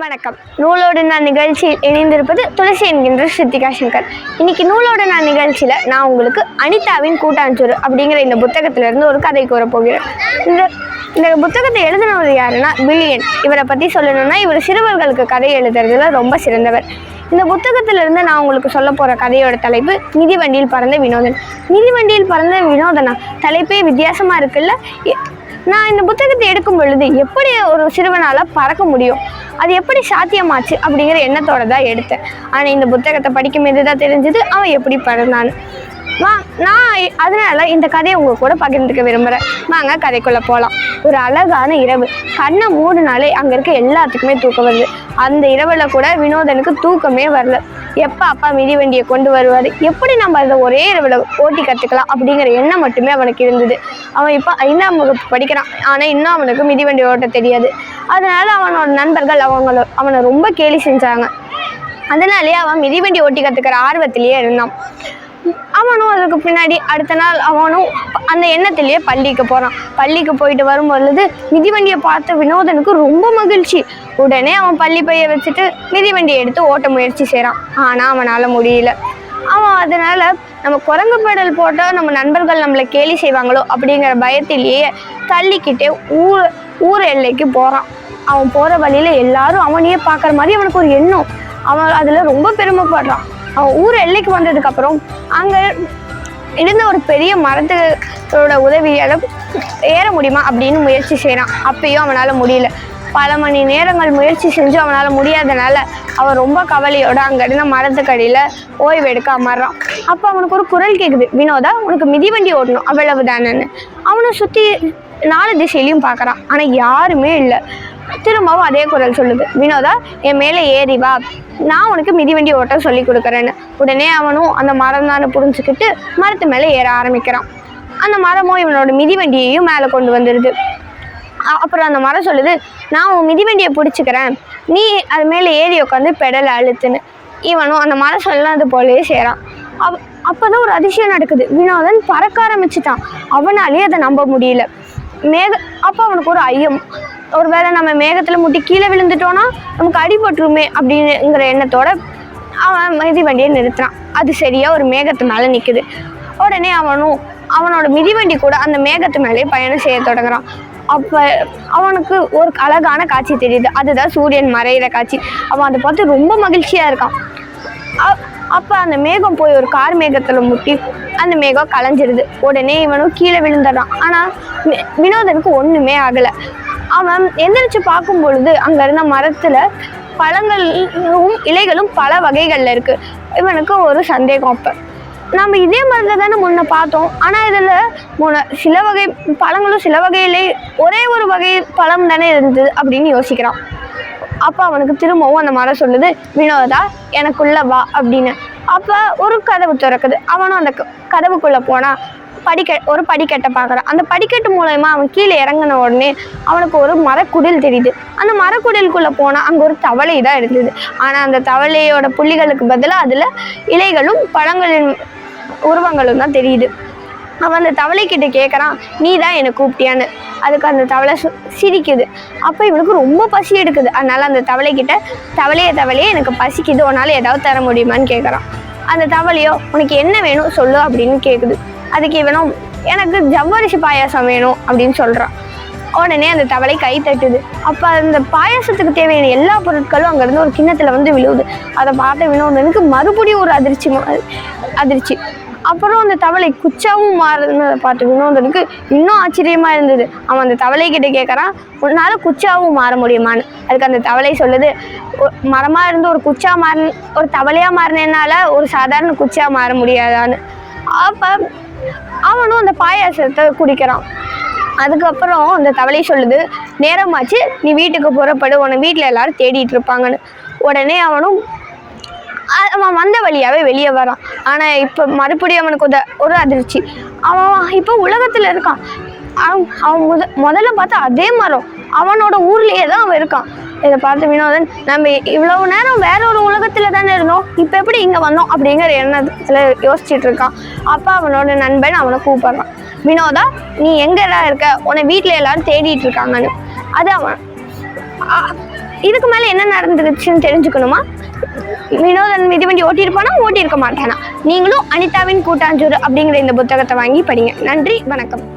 வணக்கம். நூலோடு நான் நிகழ்ச்சியில் இணைந்திருப்பது துளசி என்கின்ற ஸ்ருத்திகா சங்கர். இன்னைக்கு நூலோடு நான் நிகழ்ச்சியில் நான் உங்களுக்கு அனிதாவின் கூட்டாஞ்சோறு அப்படிங்கிற இந்த புத்தகத்திலிருந்து ஒரு கதை கூற போகிறேன். இந்த புத்தகத்தை எழுதினவர் யாருன்னா வில்லியன். இவரை பற்றி சொல்லணும்னா இவர் சிறுவர்களுக்கு கதை எழுதுறதுல ரொம்ப சிறந்தவர். இந்த புத்தகத்திலிருந்து நான் உங்களுக்கு சொல்ல போகிற கதையோட தலைப்பு மிதிவண்டியில் பறந்த வினோதன். மிதிவண்டியில் பறந்த வினோதனா தலைப்பே வித்தியாசமாக இருக்குல்ல. நான் இந்த புத்தகத்தை எடுக்கும் பொழுது எப்படி ஒரு சிறுவனால் பறக்க முடியும், அது எப்படி சாத்தியமாச்சு அப்படிங்கிற எண்ணத்தோடு தான் எடுத்தேன். ஆனால் இந்த புத்தகத்தை படிக்கும் போது தான் தெரிஞ்சது அவன் எப்படி பறந்தான்னு. நான் அதனால் இந்த கதையை உங்கள் கூட பகிர்ந்துக்க விரும்புகிறேன். வாங்க கதைக்குள்ளே போகலாம். ஒரு அழகான இரவு. கண்ணை மூடினாலே அங்கே இருக்க எல்லாத்துக்குமே தூக்கம் வருது. அந்த இரவில் கூட வினோதனுக்கு தூக்கமே வரல. எப்போ அப்பா மிதிவண்டியை கொண்டு வருவார், எப்படி நம்ம அதை ஒரே இரவில் ஓட்டி கற்றுக்கலாம் அப்படிங்கிற எண்ணம் மட்டுமே அவனுக்கு இருந்தது. அவன் இப்போ 5ஆம் வகுப்பு படிக்கிறான். ஆனால் இன்னும் அவனுக்கு மிதிவண்டி ஓட்ட தெரியாது. அதனால் அவனோட நண்பர்கள் அவனை ரொம்ப கேலி செஞ்சாங்க. அதனாலேயே அவன் மிதிவண்டி ஓட்டி கற்றுக்கிற ஆர்வத்திலேயே இருந்தான். அவனும் அதுக்கு பின்னாடி அடுத்த நாள் அவனும் அந்த எண்ணத்திலேயே பள்ளிக்கு போகிறான். பள்ளிக்கு போயிட்டு வரும்பொழுது மிதிவண்டியை பார்த்த வினோதனுக்கு ரொம்ப மகிழ்ச்சி. உடனே அவன் பள்ளி பையை வச்சுட்டு மிதிவண்டியை எடுத்து ஓட்ட முயற்சி செய்கிறான். ஆனால் அவனால் முடியல. அவன் அதனால் நம்ம குரங்கு பெடல் போட்டால் நம்ம நண்பர்கள் நம்மளை கேலி செய்வாங்களோ அப்படிங்கிற பயத்திலேயே தள்ளிக்கிட்டே ஊர் எல்லைக்கு போகிறான். அவன் போகிற வழியில் எல்லாரும் அவனையே பார்க்குற மாதிரி அவனுக்கு ஒரு எண்ணம். அவன் அதில் ரொம்ப பெருமைப்படுறான். அவன் ஊர் எல்லைக்கு வந்ததுக்கப்புறம் அங்கே இருந்த ஒரு பெரிய மரத்தோட உதவியால் ஏற முடியுமா அப்படின்னு முயற்சி செய்கிறான். அப்பயும் அவனால் முடியல. பல மணி நேரங்கள் முயற்சி செஞ்சு அவனால் முடியாதனால அவன் ரொம்ப கவலையோடு அங்கே இருந்த மரத்துக்கடியில் ஓய்வு எடுக்க அமர்றான். அப்போ அவனுக்கு ஒரு குரல் கேட்குது, வினோதா உனக்கு மிதிவண்டி ஓடணும் அவ்வளவுதானன்னு. அவனை சுற்றி 4 திசையிலையும் பார்க்குறான். ஆனால் யாருமே இல்லை. திரும்பவும் அதே குரல் சொல்லுது, வினோதா என் மேலே ஏறி வா, நான் உனக்கு மிதிவண்டி ஓட்ட சொல்லி கொடுக்குறேன்னு. உடனே அவனும் அந்த மரம் தானே புரிஞ்சுக்கிட்டு மரத்து மேலே ஏற ஆரம்பிக்கிறான். அந்த மரமும் இவனோட மிதிவண்டியையும் மேலே கொண்டு வந்துடுது. அப்புறம் அந்த மரம் சொல்லுது, நான் உன் மிதிவண்டியை பிடிச்சிக்கிறேன், நீ அது மேலே ஏறி உட்காந்து பெடலை அழுத்துன்னு. இவனும் அந்த மரம் சொல்லாது போலேயே செய்கிறான். அப்போதான் ஒரு அதிசயம் நடக்குது. வினோதன் பறக்க ஆரம்பிச்சிட்டான். அவனாலேயே அதை நம்ப முடியல. அப்போ அவனுக்கு ஒரு ஐயம், ஒரு வேளை நம்ம மேகத்தில் முட்டி கீழே விழுந்துட்டோன்னா நமக்கு அடிபட்டுருமே அப்படிங்கிற எண்ணத்தோட அவன் மிதிவண்டியை நிறுத்துறான். அது சரியாக ஒரு மேகத்து மேலே நிற்குது. உடனே அவனோட மிதிவண்டி கூட அந்த மேகத்து மேலே பயணம் செய்ய தொடங்குறான். அப்போ அவனுக்கு ஒரு அழகான காட்சி தெரியுது. அதுதான் சூரியன் மறைகிற காட்சி. அவன் அதை பார்த்து ரொம்ப மகிழ்ச்சியாக இருக்கான். அப்போ அந்த மேகம் போய் ஒரு கார் மேகத்தில் முட்டி அந்த மேகம் கலைஞ்சிருது. உடனே இவனும் கீழே விழுந்துடுறான். ஆனால் வினோதனுக்கு ஒன்றுமே ஆகலை. அவன் எந்திரிச்சு பார்க்கும் பொழுது அங்கே இருந்த மரத்தில் பழங்களும் இலைகளும் பல வகைகளில் இருக்குது. இவனுக்கு ஒரு சந்தேகம். அப்போ நம்ம இதே மரத்தில் தானே முன்ன பார்த்தோம், ஆனால் இதில் சில வகை பழங்களும் சில வகையிலே ஒரே ஒரு வகை பழம் தானே இருந்தது அப்படின்னு யோசிக்கிறான். அப்போ அவனுக்கு திரும்பவும் அந்த மரம் சொல்லுது, வினோதா எனக்குள்ளே வா அப்படின்னு. அப்போ ஒரு கதவு திறக்குது. அவனும் அந்த கதவுக்குள்ளே போனால் ஒரு படிக்கட்டை பார்க்குறான். அந்த படிக்கட்டு மூலயமா அவன் கீழே இறங்கின உடனே அவனுக்கு ஒரு மரக்குடில் தெரியுது. அந்த மரக்குடிலுக்குள்ளே போனால் அங்கே ஒரு தவளை தான் இருந்தது. ஆனால் அந்த தவளையோட புள்ளிகளுக்கு பதிலாக அதில் இலைகளும் பழங்களின் உருவங்களும் தான் தெரியுது. அவன் அந்த தவளைக்கிட்ட கேட்குறான், நீ தான் என்னை கூப்பிட்டியான்னு. அதுக்கு அந்த தவளை சிரிக்குது. அப்போ இவனுக்கு ரொம்ப பசி எடுக்குது. அதனால் அந்த தவளைக்கிட்ட, தவளையே எனக்கு பசிக்குது, உன்னால் ஏதாவது தர முடியுமான்னு கேட்குறான். அந்த தவளையோ உனக்கு என்ன வேணும் சொல்லு அப்படின்னு கேட்குது. அதுக்கு இவனும் எனக்கு ஜவ்வரிசி பாயாசம் வேணும் அப்படின்னு சொல்கிறான். உடனே அந்த தவளை கை தட்டுது. அப்போ அந்த பாயாசத்துக்கு தேவையான எல்லா பொருட்களும் அங்கேருந்து ஒரு கிண்ணத்தில் வந்து விழுவுது. அதை பார்த்த வினோதனுக்கு மறுபடியும் ஒரு அதிர்ச்சி. அப்புறம் அந்த தவளை குச்சாவும் மாறுனதை பார்த்து வினோதனுக்கு இன்னும் ஆச்சரியமாக இருந்தது. அவன் அந்த தவளைக்கிட்ட கேட்குறான், உன்னால் குச்சாவும் மாற முடியுமான்னு. அதுக்கு அந்த தவளை சொல்லுது, மரமாக இருந்து ஒரு தவளையாக மாறினால ஒரு சாதாரண குச்சியாக மாற முடியாதான்னு. அப்போ அவனும் அந்த பாயாசத்தை குடிக்கிறான். அதுக்கப்புறம் அந்த தவளை சொல்லுது, நேரமாச்சு, நீ வீட்டுக்கு புறப்படு, உன்னை வீட்டில் எல்லாரும் தேடிட்டு இருப்பாங்கன்னு. உடனே அவன் வந்த வழியாகவே வெளியே வரான். ஆனால் இப்போ மறுபடியும் அவனுக்கு ஒரு அதிர்ச்சி. அவன் இப்போ உலகத்தில் இருக்கான். அவன் முதல்ல பார்த்தா அதே மரம் அவனோட ஊர்லேயே தான் அவன் இருக்கான். இதை பார்த்து வினோதன், நம்ம இவ்வளவு நேரம் வேற ஒரு உலகத்தில் தானே இருந்தோம், இப்போ எப்படி இங்கே வந்தோம் அப்படிங்கிற எண்ணத்தில் யோசிச்சுட்டு இருக்கான். அப்போ அவனோட நண்பன் அவனை கூப்பிட்றான், வினோதா நீ எங்கடா இருக்க, உன்னை வீட்டில் எல்லாரும் தேடிட்டு இருக்காங்கன்னு. அது அவன் இதுக்கு மேலே என்ன நடந்துருச்சுன்னு தெரிஞ்சுக்கணுமா? வினோதன் மிதிவண்டி ஓட்டியிருக்க மாட்டானா? நீங்களும் அனிதாவின் கூட்டாஞ்சோறு அப்படிங்கிற இந்த புத்தகத்தை வாங்கி படிங்க. நன்றி, வணக்கம்.